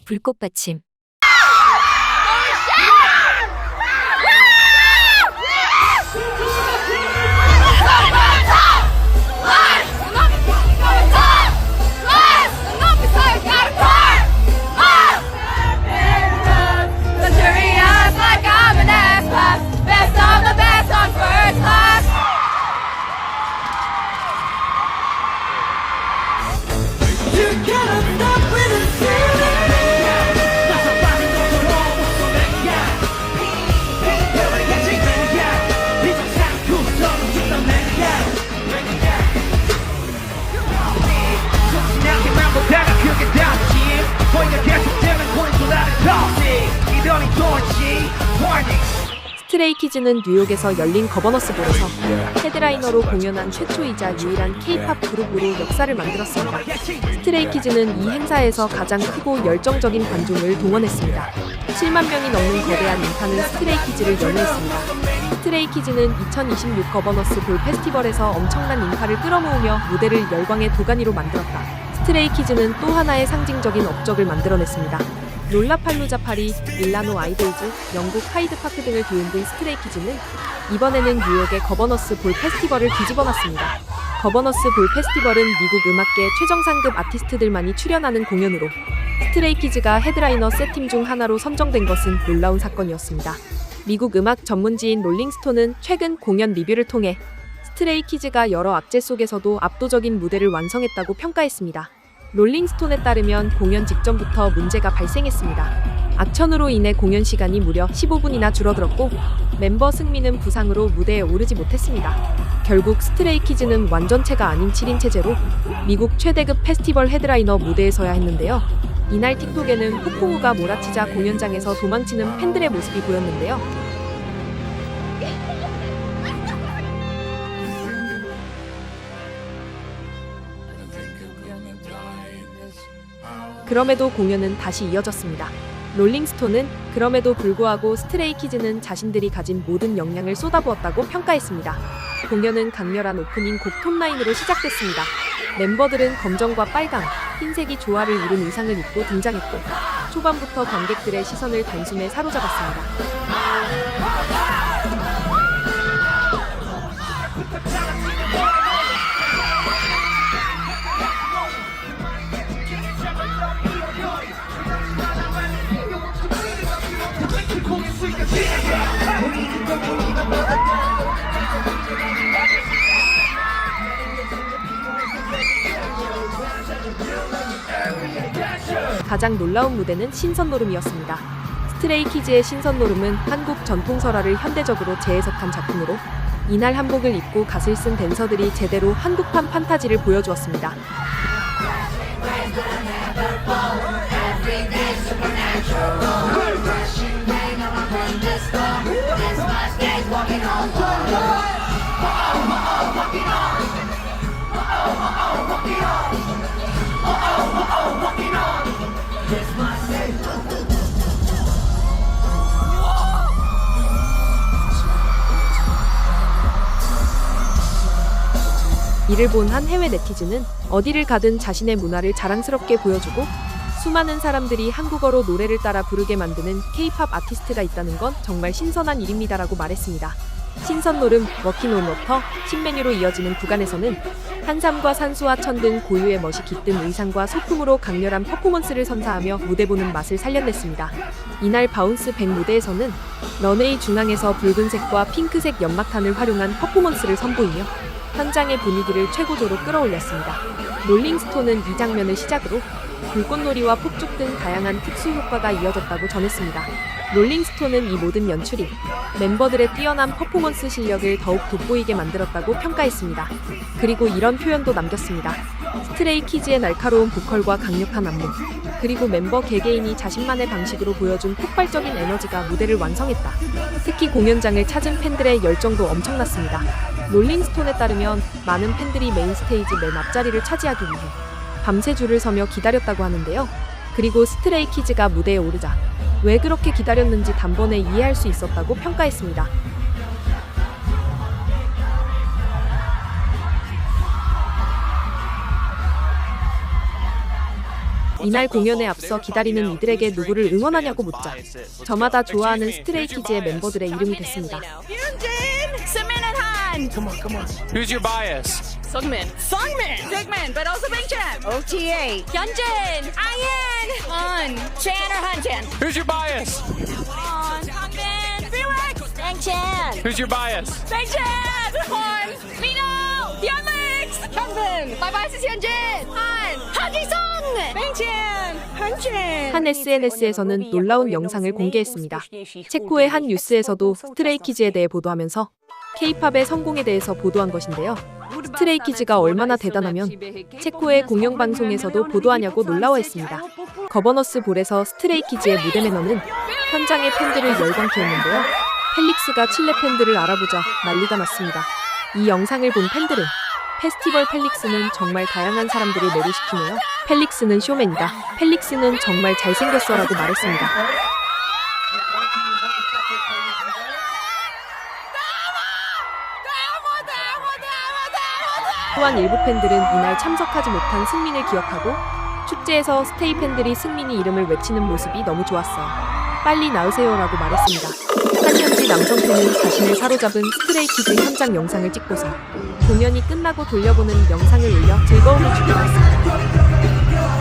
불꽃 받침. 스트레이키즈는 뉴욕에서 열린 거버너스볼에서 헤드라이너로 공연한 최초이자 유일한 K-팝 그룹으로 역사를 만들었습니다. 스트레이키즈는 이 행사에서 가장 크고 열정적인 관중을 동원했습니다. 7만 명이 넘는 거대한 인파는 스트레이키즈를 연호했습니다. 스트레이키즈는 2026 거버너스 볼 페스티벌에서 엄청난 인파를 끌어모으며 무대를 열광의 도가니로 만들었다. 스트레이키즈는 또 하나의 상징적인 업적을 만들어냈습니다. 롤라팔루자 파리, 밀라노 아이돌즈, 영국 하이드파크 등을 뒤흔든 스트레이키즈는 이번에는 뉴욕의 거버너스 볼 페스티벌을 뒤집어놨습니다. 거버너스 볼 페스티벌은 미국 음악계 최정상급 아티스트들만이 출연하는 공연으로 스트레이키즈가 헤드라이너 세팀 중 하나로 선정된 것은 놀라운 사건이었습니다. 미국 음악 전문지인 롤링스톤은 최근 공연 리뷰를 통해 스트레이키즈가 여러 악재 속에서도 압도적인 무대를 완성했다고 평가했습니다. 롤링스톤에 따르면 공연 직전부터 문제가 발생했습니다. 악천후로 인해 공연 시간이 무려 15분이나 줄어들었고 멤버 승민은 부상으로 무대에 오르지 못했습니다. 결국 스트레이키즈는 완전체가 아닌 7인 체제로 미국 최대급 페스티벌 헤드라이너 무대에 서야 했는데요. 이날 틱톡에는 폭풍우가 몰아치자 공연장에서 도망치는 팬들의 모습이 보였는데요. 그럼에도 공연은 다시 이어졌습니다. 롤링스톤은 그럼에도 불구하고 스트레이키즈는 자신들이 가진 모든 역량을 쏟아부었다고 평가했습니다. 공연은 강렬한 오프닝 곡 톱라인으로 시작됐습니다. 멤버들은 검정과 빨강, 흰색이 조화를 이룬 의상을 입고 등장했고 초반부터 관객들의 시선을 단숨에 사로잡았습니다. 가장 놀라운 무대는 신선노름이었습니다. 스트레이키즈의 신선노름은 한국 전통설화를 현대적으로 재해석한 작품으로 이날 한복을 입고 갓을 쓴 댄서들이 제대로 한국판 판타지를 보여주었습니다. 이를 본 한 해외 네티즌은 어디를 가든 자신의 문화를 자랑스럽게 보여주고 수많은 사람들이 한국어로 노래를 따라 부르게 만드는 K-팝 아티스트가 있다는 건 정말 신선한 일입니다라고 말했습니다. 신선노름, 워킹 온 워터, 신메뉴로 이어지는 구간에서는 한삼과 산수와 천 등 고유의 멋이 깃든 의상과 소품으로 강렬한 퍼포먼스를 선사하며 무대 보는 맛을 살려냈습니다. 이날 바운스 100 무대에서는 런웨이 중앙에서 붉은색과 핑크색 연막탄을 활용한 퍼포먼스를 선보이며 현장의 분위기를 최고조로 끌어올렸습니다. 롤링스톤은 이 장면을 시작으로 불꽃놀이와 폭죽 등 다양한 특수 효과가 이어졌다고 전했습니다. 롤링스톤은 이 모든 연출이 멤버들의 뛰어난 퍼포먼스 실력을 더욱 돋보이게 만들었다고 평가했습니다. 그리고 이런 표현도 남겼습니다. 스트레이키즈의 날카로운 보컬과 강력한 안무, 그리고 member 개개인이 자신만의 방식으로 보여준 폭발적인 에너지가 무대를 완성했다. 특히 공연장을 찾은 팬들의 열정도 엄청났습니다. 롤링스톤에 따르면 많은 팬들이 메인 스테이지 맨 앞자리를 차지하기 위해 밤새 줄을 서며 기다렸다고 하는데요. 그리고 스트레이키즈가 무대에 오르자 왜 그렇게 기다렸는지 단번에 이해할 수 있었다고 평가했습니다. 이날 공연에 앞서 기다리는 이들에게 누구를 응원하냐고 묻자 저마다 좋아하는 스트레이키즈의 멤버들의 이름이 됐습니다. Who's your bias? Sungmin. But also Big Chan. OTA. Hyunjin. Ian. Han. Chan or Hanchan. Who's your bias? Han. Hangbin. Felix. Bang Chan. Who's your bias? Bang Chan. Han. Mino. Hyunlix. Hyunbin. My bias is Hyunjin. Han. Hagi-sung. Bang Chan. Hanchan. 한 SNS에서는 놀라운 영상을 공개했습니다. 체코의 한 뉴스에서도 스트레이키즈에 대해 보도하면서 K-팝의 성공에 대해서 보도한 것인데요. 스트레이키즈가 얼마나 대단하면 체코의 공영방송에서도 보도하냐고 놀라워했습니다. 거버너스 볼에서 스트레이키즈의 무대 매너는 현장의 팬들을 열광케 했는데요. 펠릭스가 칠레 팬들을 알아보자 난리가 났습니다. 이 영상을 본 팬들은 페스티벌 펠릭스는 정말 다양한 사람들을 매료시키네요. 펠릭스는 쇼맨이다. 펠릭스는 정말 잘생겼어 라고 말했습니다. 또한 일부 팬들은 이날 참석하지 못한 승민을 기억하고 축제에서 스테이 팬들이 승민이 이름을 외치는 모습이 너무 좋았어요. 빨리 나으세요 라고 말했습니다. 한 현지 남성 팬은 자신을 사로잡은 스트레이키즈 현장 영상을 찍고서 공연이 끝나고 돌려보는 영상을 올려 즐거움을 주기도 했습니다.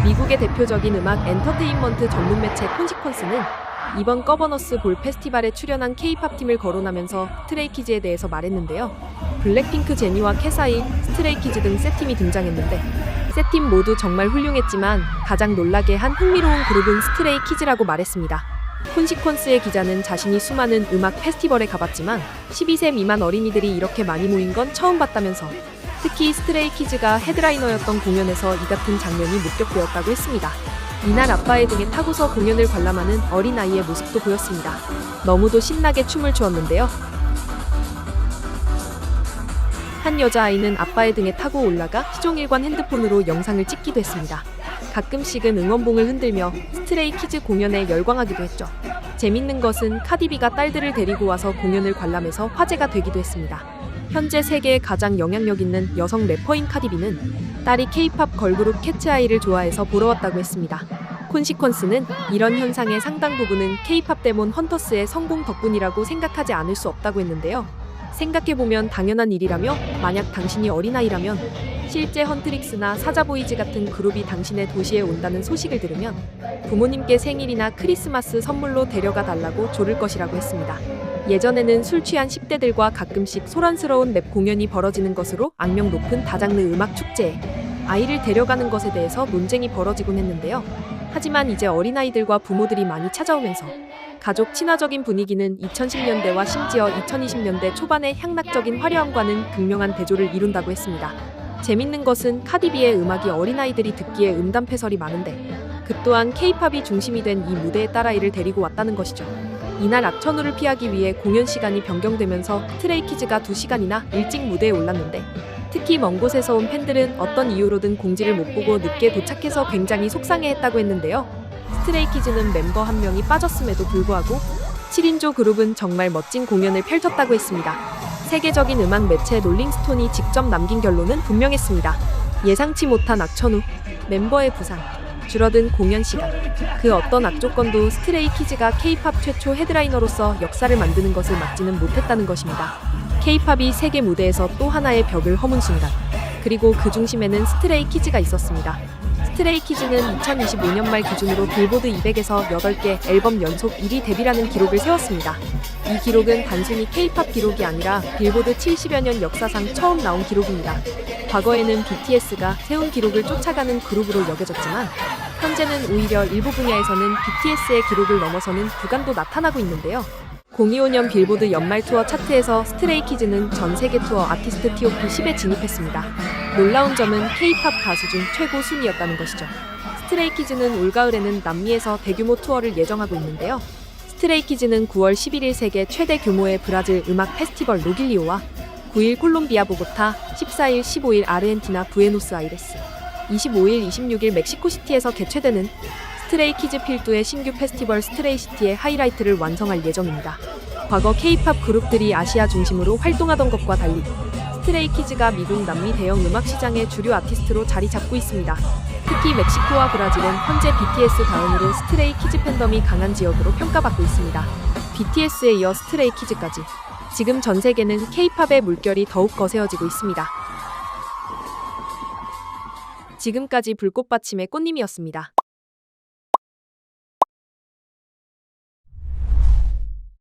미국의 대표적인 음악 엔터테인먼트 전문 매체 콘시퀀스는 이번 거버너스 볼 페스티벌에 출연한 K-팝 팀을 거론하면서 스트레이키즈에 대해서 말했는데요. 블랙핑크 제니와 캐사이, 스트레이키즈 등 세 팀이 등장했는데 세 팀 모두 정말 훌륭했지만 가장 놀라게 한 흥미로운 그룹은 스트레이키즈라고 말했습니다. 콘시퀀스의 기자는 자신이 수많은 음악 페스티벌에 가봤지만 12세 미만 어린이들이 이렇게 많이 모인 건 처음 봤다면서 특히 스트레이키즈가 헤드라이너였던 공연에서 이 같은 장면이 목격되었다고 했습니다. 이날 아빠의 등에 타고서 공연을 관람하는 어린아이의 모습도 보였습니다. 너무도 신나게 춤을 추었는데요. 한 여자아이는 아빠의 등에 타고 올라가 시종일관 핸드폰으로 영상을 찍기도 했습니다. 가끔씩은 응원봉을 흔들며 스트레이키즈 공연에 열광하기도 했죠. 재밌는 것은 카디비가 딸들을 데리고 와서 공연을 관람해서 화제가 되기도 했습니다. 현재 세계에 가장 영향력 있는 여성 래퍼인 카디비는 딸이 K-팝 걸그룹 캐츠아이를 좋아해서 보러 왔다고 했습니다. 콘시퀀스는 이런 현상의 상당 부분은 K-팝 데몬 헌터스의 성공 덕분이라고 생각하지 않을 수 없다고 했는데요. 생각해보면 당연한 일이라며 만약 당신이 어린아이라면 실제 헌트릭스나 사자보이즈 같은 그룹이 당신의 도시에 온다는 소식을 들으면 부모님께 생일이나 크리스마스 선물로 데려가 달라고 조를 것이라고 했습니다. 예전에는 술 취한 10대들과 가끔씩 소란스러운 랩 공연이 벌어지는 것으로 악명 높은 다장르 음악 축제에 아이를 데려가는 것에 대해서 논쟁이 벌어지곤 했는데요. 하지만 이제 어린아이들과 부모들이 많이 찾아오면서 가족 친화적인 분위기는 2010년대와 심지어 2020년대 초반의 향락적인 화려함과는 극명한 대조를 이룬다고 했습니다. 재밌는 것은 카디비의 음악이 어린아이들이 듣기에 음담패설이 많은데 그 또한 K-팝이 중심이 된 이 무대에 딸아이를 데리고 왔다는 것이죠. 이날 악천후를 피하기 위해 공연 시간이 변경되면서 스트레이키즈가 2시간이나 일찍 무대에 올랐는데 특히 먼 곳에서 온 팬들은 어떤 이유로든 공지를 못 보고 늦게 도착해서 굉장히 속상해했다고 했는데요. 스트레이키즈는 멤버 한 명이 빠졌음에도 불구하고 7인조 그룹은 정말 멋진 공연을 펼쳤다고 했습니다. 세계적인 음악 매체 롤링스톤이 직접 남긴 결론은 분명했습니다. 예상치 못한 악천후, 멤버의 부상, 줄어든 공연 시간, 그 어떤 악조건도 스트레이키즈가 K-팝 최초 헤드라이너로서 역사를 만드는 것을 막지는 못했다는 것입니다. K-팝이 세계 무대에서 또 하나의 벽을 허문 순간, 그리고 그 중심에는 스트레이키즈가 있었습니다. 스트레이키즈는 2025년 말 기준으로 빌보드 200에서 8개 앨범 연속 1위 데뷔라는 기록을 세웠습니다. 이 기록은 단순히 K-팝 기록이 아니라 빌보드 70여 년 역사상 처음 나온 기록입니다. 과거에는 BTS가 세운 기록을 쫓아가는 그룹으로 여겨졌지만 현재는 오히려 일부 분야에서는 BTS의 기록을 넘어서는 구간도 나타나고 있는데요. 2025년 빌보드 연말 투어 차트에서 스트레이키즈는 전 세계 투어 아티스트 TOP 10에 진입했습니다. 놀라운 점은 K-팝 가수 중 최고 순위였다는 것이죠. 스트레이키즈는 올가을에는 남미에서 대규모 투어를 예정하고 있는데요. 스트레이키즈는 9월 11일 세계 최대 규모의 브라질 음악 페스티벌 로길리오와 9일 콜롬비아 보고타, 14일, 15일 아르헨티나 부에노스아이레스, 25일, 26일 멕시코시티에서 개최되는 스트레이키즈 필두의 신규 페스티벌 스트레이시티의 하이라이트를 완성할 예정입니다. 과거 K-팝 그룹들이 아시아 중심으로 활동하던 것과 달리 스트레이키즈가 미국, 남미 대형 음악 시장의 주류 아티스트로 자리 잡고 있습니다. 특히 멕시코와 브라질은 현재 BTS 다음으로 스트레이키즈 팬덤이 강한 지역으로 평가받고 있습니다. BTS에 이어 스트레이키즈까지 지금 전 세계는 K-팝의 물결이 더욱 거세어지고 있습니다. 지금까지 불꽃받침의 꽃님이었습니다.